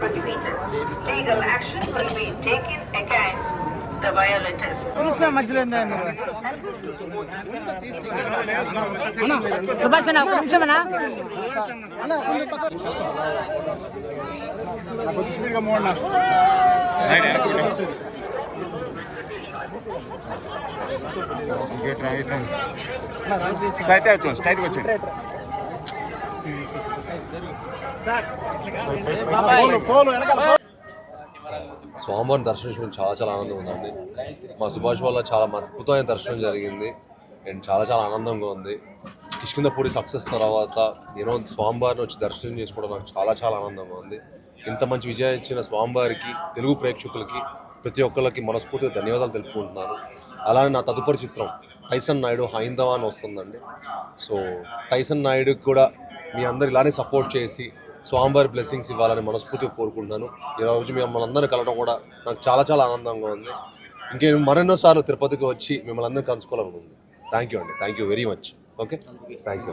prohibited. Legal action will be taken against the violators. Subhash అన్న ఒక నిమిషం అన్న స్ట్రైట్గా వచ్చి స్వామివారిని దర్శించుకుని చాలా ఆనందంగా ఉందండి. మా సుభాష్ వల్ల చాలా అద్భుతమైన దర్శనం జరిగింది అండ్ చాలా ఆనందంగా ఉంది. కిష్కింధపురి సక్సెస్ తర్వాత నేను స్వామివారిని వచ్చి దర్శనం చేసుకోవడం నాకు చాలా ఆనందంగా ఉంది. ఇంత మంచి విజయం ఇచ్చిన స్వామివారికి, తెలుగు ప్రేక్షకులకి, ప్రతి ఒక్కరికి మనస్ఫూర్తిగా ధన్యవాదాలు తెలుపుకుంటున్నాను. అలానే నా తదుపరి చిత్రం టైసన్ నాయుడు హైందవ అని వస్తుందండి. సో టైసన్ నాయుడుకి కూడా మీ అందరు ఇలానే సపోర్ట్ చేసి స్వామివారి బ్లెస్సింగ్స్ ఇవ్వాలని మనస్ఫూర్తిగా కోరుకుంటున్నాను. ఈరోజు మిమ్మల్ని అందరూ కలవడం కూడా నాకు చాలా ఆనందంగా ఉంది. ఇంకేం మరెన్నోసార్లు తిరుపతికి వచ్చి మిమ్మల్ని అందరూ కలుసుకోవాలనుకుంది. థ్యాంక్ యూ అండి. Thank you very much. Okay, thank you.